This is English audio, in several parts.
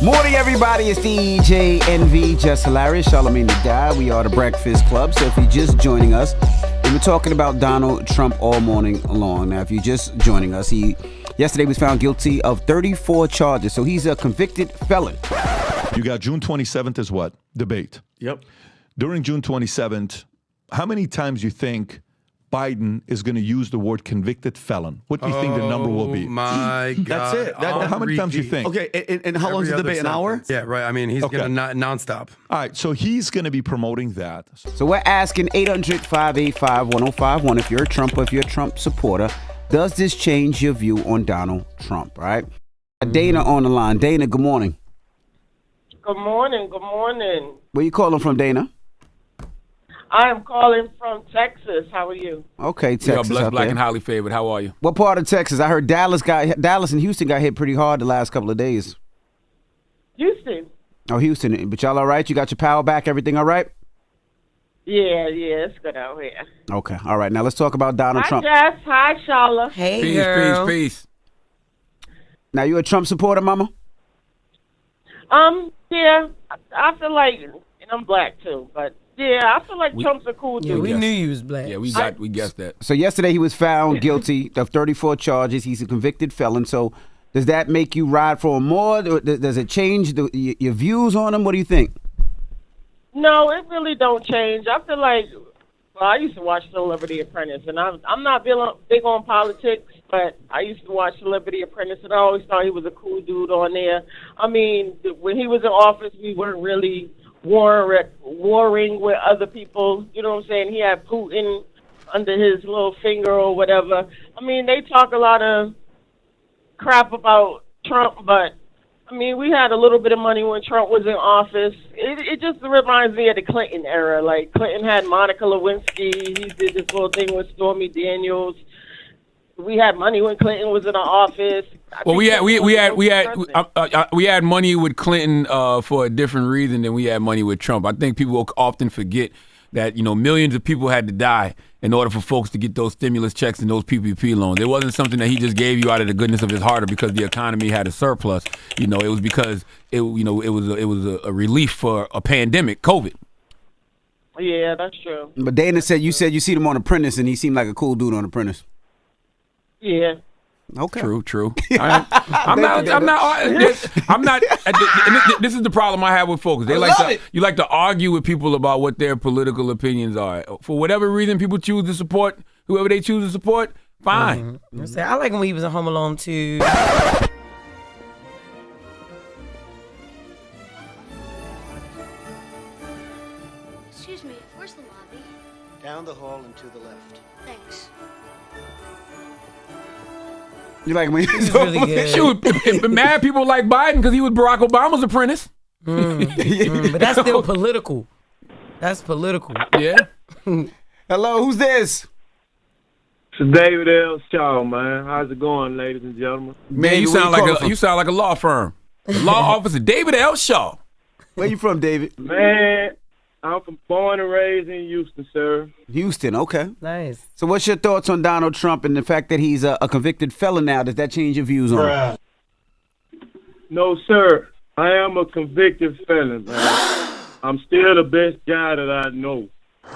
Morning, everybody. It's DJ NV, Just Hilarious, Charlamagne the Guy. We are the Breakfast Club. So if you're just joining us, we were talking about Donald Trump all morning long. Now, if you're just joining us, he yesterday was found guilty of 34 charges. So he's a convicted felon. You got June 27th as what? Debate. Yep. During June 27th, how many times you think Biden is going to use the word convicted felon? What do you think the number will be? Oh, my God. That's it. How many times do you think? Okay, and how long is the debate? An hour? Yeah, right. I mean, he's Okay. going to nonstop. All right, so he's going to be promoting that. So we're asking 800-585-1051 if you're a Trump or if you're a Trump supporter. Does this change your view on Donald Trump, right? Dana on the line. Dana, good morning. Good morning. Good morning. Where you calling from, Dana? I am calling from Texas. How are you? Okay, We are Texas blessed, out black, there. and highly favored. How are you? What part of Texas? I heard Dallas and Houston got hit pretty hard the last couple of days. Houston. Oh, Houston. But y'all all right? You got your power back? Everything all right? Yeah, it's good out here. Okay. All right. Now let's talk about Donald Hi, Trump. Jess. Hi, Shala. Hey, Peace, girl. peace. Now, you a Trump supporter, mama? Yeah, I feel like, and I'm black too, but yeah, I feel like Trump's a cool Yeah, dude. we Yes. knew you was black. Yeah, we guessed that. So yesterday he was found guilty of 34 charges. He's a convicted felon. So does that make you ride for him more? Does it change your views on him? What do you think? No, it really don't change. I feel like, well, I used to watch Celebrity Apprentice, and I'm not big on politics, but I used to watch Celebrity Apprentice, and I always thought he was a cool dude on there. I mean, when he was in office, we weren't really warring with other people. You know what I'm saying? He had Putin under his little finger or whatever. I mean, they talk a lot of crap about Trump, but I mean, we had a little bit of money when Trump was in office. It just reminds me of the Clinton era. Like, Clinton had Monica Lewinsky. He did this little thing with Stormy Daniels. We had money when Clinton was in the office. Well, we had money with Clinton for a different reason than we had money with Trump. I think people often forget that millions of people had to die in order for folks to get those stimulus checks and those PPP loans. It wasn't something that he just gave you out of the goodness of his heart or because the economy had a surplus. It was because it was a relief for a pandemic, COVID. Yeah, that's true. But Dana said you see him on Apprentice, and he seemed like a cool dude on Apprentice. Yeah. Okay. True. I'm not. This is the problem I have with folks. You like to argue with people about what their political opinions are. For whatever reason, people choose to support whoever they choose to support. Fine. I like him when he was in Home Alone too. Excuse me, where's the lobby? Down the hall and to the left. Thanks. You like me? He's really good. Shoot, mad people like Biden because he was Barack Obama's apprentice. But that's still political. That's political. Yeah. Hello, who's this? It's David L. Shaw, man. How's it going, ladies and gentlemen? Man, you sound like a law firm. The law office of David L. Shaw. Where you from, David? Man, I'm born and raised in Houston, sir. Houston. Okay. Nice. So what's your thoughts on Donald Trump and the fact that he's a convicted felon now? Does that change your views on him? No, sir. I am a convicted felon, man. I'm still the best guy that I know. I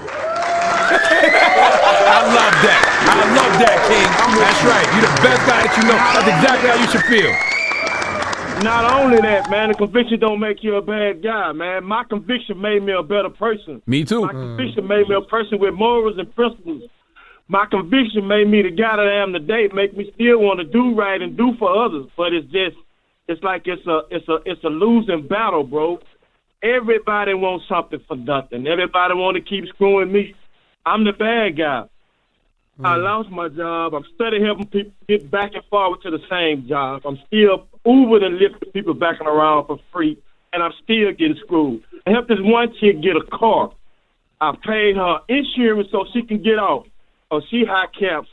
love that, King. That's right. You're the best guy that you know. That's exactly how you should feel. Not only that, man, the conviction don't make you a bad guy, man. My conviction made me a better person. Me too. My conviction made me a person with morals and principles. My conviction made me the guy that I am today, make me still want to do right and do for others. But it's a losing battle, bro. Everybody wants something for nothing. Everybody want to keep screwing me. I'm the bad guy. I lost my job. I'm studying helping people get back and forward to the same job. I'm still Uber and lifting people back and around for free, and I'm still getting screwed. I helped this one chick get a car. I paid her insurance so she can get off. Oh, she high caps.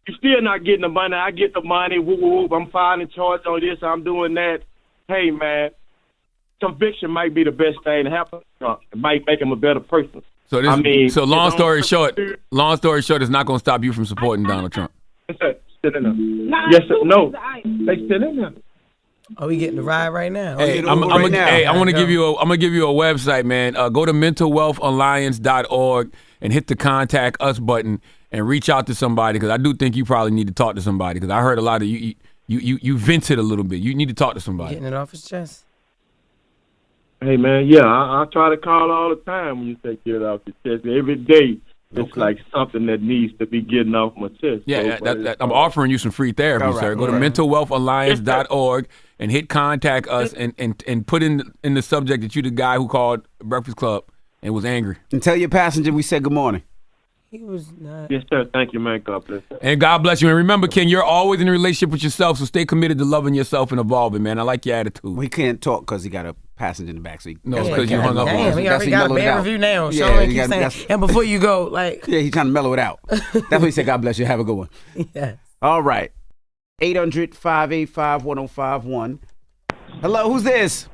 You're still not getting the money. I get the money. Whoop, whoop, whoop. I'm filing charge on this. I'm doing that. Hey, man, conviction might be the best thing to happen. It might make him a better person. So long story short, it's not going to stop you from supporting Donald Trump. Still in there. Yes, sir. No. They still in there. Oh, we getting the ride right now. Hey, I'm gonna give you a website, man. Go to mentalwealthalliance.org and hit the contact us button and reach out to somebody, because I do think you probably need to talk to somebody, because I heard a lot of you vented a little bit. You need to talk to somebody. Getting it off his chest. Hey, man, yeah, I try to call all the time when you take it off your chest. Every day, it's like something that needs to be getting off my chest. Yeah, I'm offering you some free therapy, sir. Go to mentalwealthalliance.org and hit contact us and put in the subject that you're the guy who called Breakfast Club and was angry. And tell your passenger we said good morning. He was not. Yes, sir. Thank you, man. God bless. And God bless you. And remember, Ken, you're always in a relationship with yourself, so stay committed to loving yourself and evolving, man. I like your attitude. Well, he can't talk because he got a passenger in the back. So no, it's because you hung up on him. He already got a bad review now. Yeah, keep saying, and before you go, like. Yeah, he's trying to mellow it out. That's what he said. God bless you. Have a good one. Yes. All right. 800-585-1051. Hello, who's this?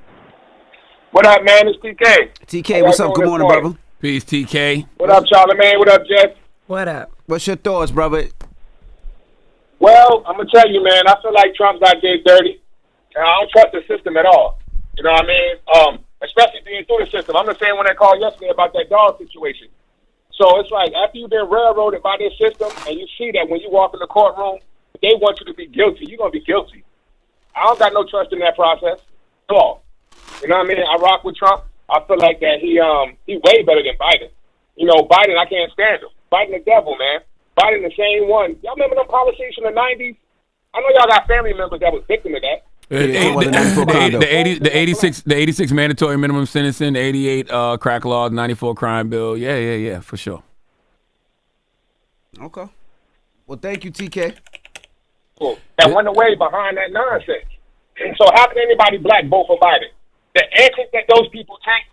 What up, man? It's TK. TK, what's up? Good morning, brother. Peace, TK. What up, Charlamagne? What up, Jeff? What up? What's your thoughts, brother? Well, I'm going to tell you, man, I feel like Trump got did dirty. And I don't trust the system at all. You know what I mean? Especially being through the system. I'm the same one that called yesterday about that dog situation. So it's like, after you've been railroaded by this system and you see that when you walk in the courtroom, they want you to be guilty, you're going to be guilty. I don't got no trust in that process at all. You know what I mean? I rock with Trump. I feel like that he way better than Biden. You know, Biden, I can't stand him. Biden the devil, man. Biden the same one. Y'all remember them policies from the 90s? I know y'all got family members that was victim of that. The 86 mandatory minimum sentencing, the 88 crack laws, 94 crime bill. Yeah, for sure. Okay. Well, thank you, TK. Cool. That went away behind that nonsense. And so how can anybody black vote for Biden? The antics that those people take,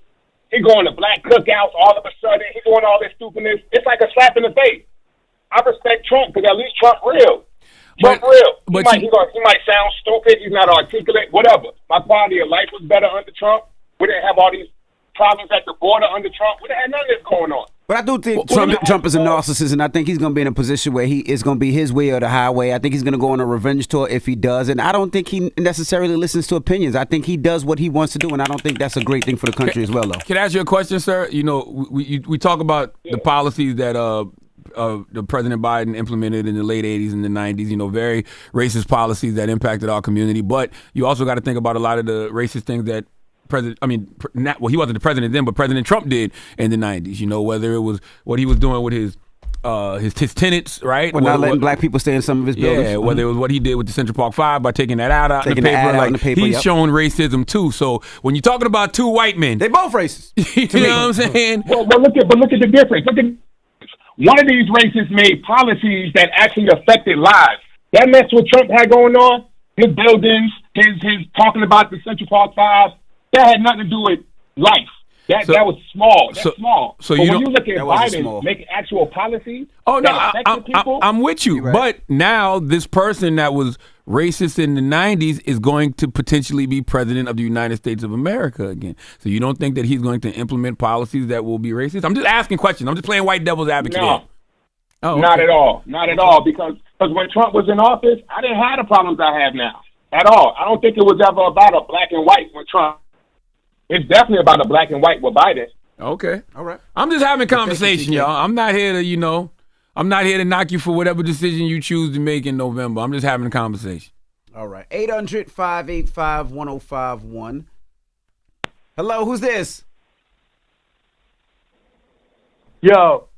he going to black cookouts all of a sudden, he doing all this stupidness. It's like a slap in the face. I respect Trump because at least Trump real. Trump real. He might sound stupid. He's not articulate. Whatever. My quality of life was better under Trump. We didn't have all these problems at the border under Trump. We didn't have none of this going on. But I do think Trump is a narcissist, and I think he's going to be in a position where he is going to be his way or the highway. I think he's going to go on a revenge tour if he does, and I don't think he necessarily listens to opinions. I think he does what he wants to do, and I don't think that's a great thing for the country as well, though. Can I ask you a question, sir? You know, we talk about the policies that the President Biden implemented in the late 80s and the 90s, you know, very racist policies that impacted our community. But you also got to think about a lot of the racist things that he wasn't the president then, but President Trump did in the 90s, you know, whether it was what he was doing with his tenants, right? Well, not letting black people stay in some of his buildings. Yeah, whether it was what he did with the Central Park 5 by taking that out in the paper. He's shown racism too. So when you're talking about two white men, they both racist. You know what I'm saying? Well, look at the difference. Look at one of these racists made policies that actually affected lives. That mess what Trump had going on, his buildings, his talking about the Central Park 5, that had nothing to do with life. That was small. That's small. So when you look at Biden making actual policies, I'm with you. Right. But now this person that was racist in the 90s is going to potentially be president of the United States of America again. So you don't think that he's going to implement policies that will be racist? I'm just asking questions. I'm just playing white devil's advocate. No, not at all. Not at all. Because when Trump was in office, I didn't have the problems I have now at all. I don't think it was ever about a black and white with Trump. It's definitely about a black and white with Biden. Okay. All right. I'm just having a conversation, y'all. I'm not here to, I'm not here to knock you for whatever decision you choose to make in November. I'm just having a conversation. All right. 800-585-1051. Hello, who's this? Yo,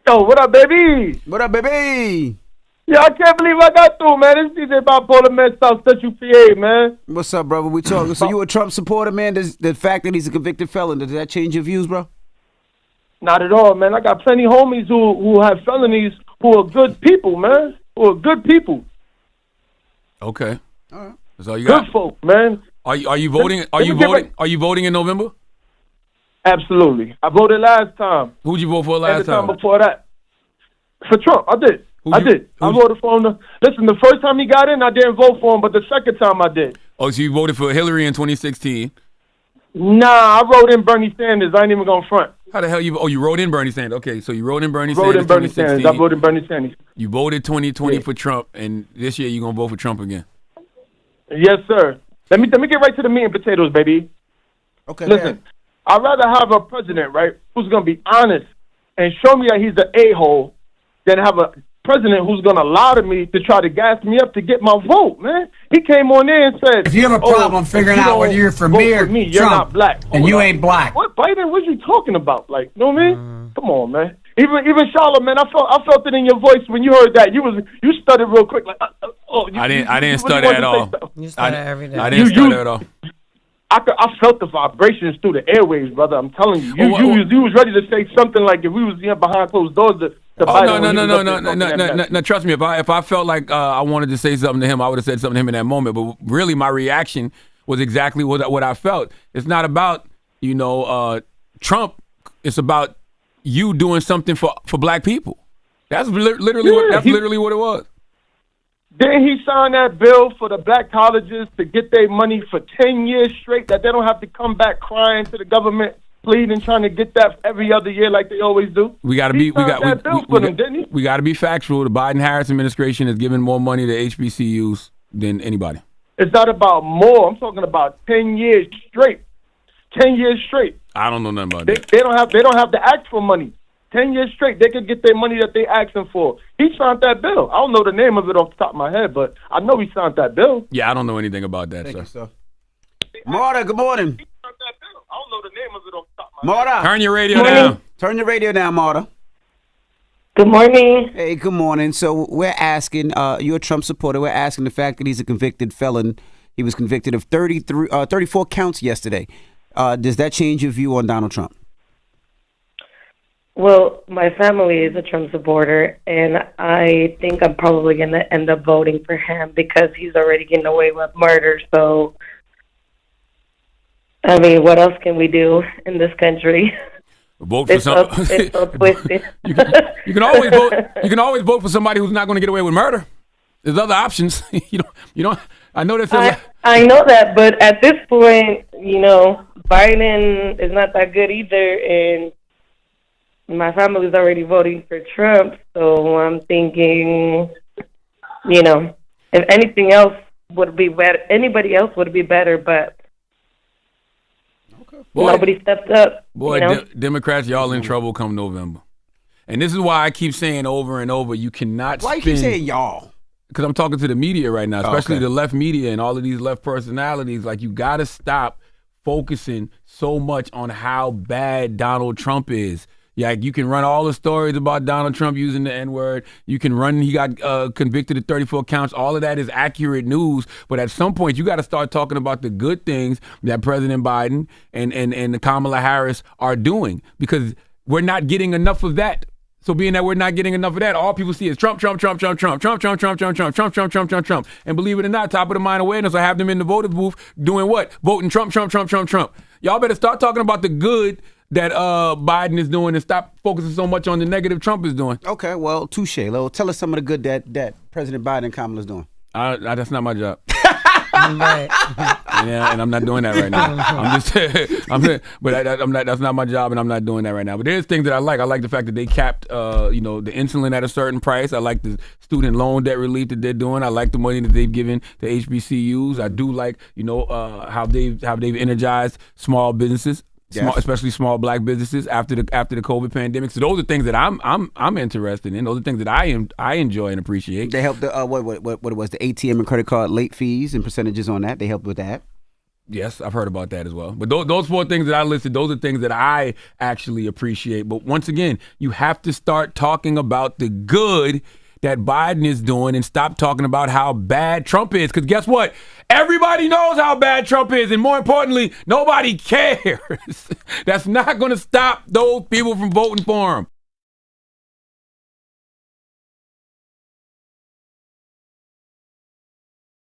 what up, baby? What up, baby? Yeah, I can't believe I got through, man. This DJ Bipolar Man South Central PA, man. What's up, brother? We talking. So you a Trump supporter, man? Does the fact that he's a convicted felon, does that change your views, bro? Not at all, man. I got plenty homies who have felonies who are good people, man. Who are good people. Okay. All right. That's all you got. Good folk, man. Are you voting? Are you voting in November? Absolutely. I voted last time. Who'd you vote for last time? And the time before that. For Trump, I did. I voted for him. Listen, the first time he got in, I didn't vote for him, but the second time I did. Oh, so you voted for Hillary in 2016? Nah, I wrote in Bernie Sanders. I ain't even going to front. How the hell you wrote in Bernie Sanders. Okay, so you wrote in Bernie Sanders. I voted Bernie Sanders. You voted 2020 for Trump, and this year you're going to vote for Trump again. Yes, sir. Let me get right to the meat and potatoes, baby. Okay. Listen, I'd rather have a president, right, who's going to be honest and show me that he's an a-hole than have a president who's going to lie to me to try to gas me up to get my vote, man. He came on there and said, If you have a problem figuring out whether you're for me or you're Trump, not black. and you ain't black. What, Biden? What you talking about? Like, you know what I mean? Come on, man. Even Charlotte, man, I felt it in your voice when you heard that. You stuttered real quick, like, I didn't stutter at all. You stutter every day. I didn't stutter at all. I felt the vibrations through the airwaves, brother. I'm telling you. You was ready to say something like if we was behind closed doors. No. Trust me. If I felt like I wanted to say something to him, I would have said something to him in that moment. But really, my reaction was exactly what I felt. It's not about Trump. It's about you doing something for black people. That's literally what it was. Didn't he sign that bill for the black colleges to get their money for 10 years straight, that they don't have to come back crying to the government, pleading, trying to get that every other year like they always do? We got to be factual. The Biden-Harris administration has given more money to HBCUs than anybody. It's not about more. I'm talking about 10 years straight. 10 years straight. I don't know nothing about that. They don't have to ask for money. 10 years straight, they could get their money that they asking for. He signed that bill. I don't know the name of it off the top of my head, but I know he signed that bill. Yeah, I don't know anything about that, Thank you, sir. Marta, good morning. He signed that bill. I don't know the name of it off the top of my head. Marta. Turn your radio down. Turn your radio down, Marta. Good morning. Hey, good morning. So we're asking, you're a Trump supporter. We're asking the fact that he's a convicted felon. He was convicted of 34 counts yesterday. Does that change your view on Donald Trump? Well, my family is a Trump supporter, and I think I'm probably going to end up voting for him because he's already getting away with murder. So, I mean, what else can we do in this country? Vote for something. It's so twisted. you can always vote. You can always vote for somebody who's not going to get away with murder. There's other options. You don't. I know that's. I know that, but at this point, Biden is not that good either, and my family's already voting for Trump, so I'm thinking, if anything else would be better, anybody else would be better, but nobody stepped up. Boy, Democrats, y'all in trouble come November. And this is why I keep saying over and over, you cannot Why you keep saying y'all? Because I'm talking to the media right now, especially the left media and all of these left personalities. Like, you got to stop focusing so much on how bad Donald Trump is. Yeah, you can run all the stories about Donald Trump using the N-word. You can run, he got convicted of 34 counts. All of that is accurate news. But at some point, you got to start talking about the good things that President Biden and Kamala Harris are doing, because we're not getting enough of that. So being that we're not getting enough of that, all people see is Trump, Trump, Trump, Trump, Trump, Trump, Trump, Trump, Trump, Trump, Trump, Trump, Trump, Trump, Trump. And believe it or not, top of the mind awareness, I have them in the voter booth doing what? Voting Trump, Trump, Trump, Trump, Trump. Y'all better start talking about the good that Biden is doing and stop focusing so much on the negative Trump is doing. Okay, well, touche. Tell us some of the good that President Biden and Kamala is doing. That's not my job. Right. Yeah, and I'm not doing that right now. That's not my job, and I'm not doing that right now. But there's things that I like. I like the fact that they capped, the insulin at a certain price. I like the student loan debt relief that they're doing. I like the money that they've given to HBCUs. I do like, how they've energized small businesses. Yes. Especially small black businesses after the COVID pandemic. So those are things that I'm interested in. Those are things that I enjoy and appreciate. They helped the what it was, the ATM and credit card late fees and percentages on that. They helped with that. Yes, I've heard about that as well. But those four things that I listed, those are things that I actually appreciate. But once again, you have to start talking about the good that Biden is doing and stop talking about how bad Trump is. Because guess what? Everybody knows how bad Trump is. And more importantly, nobody cares. That's not going to stop those people from voting for him.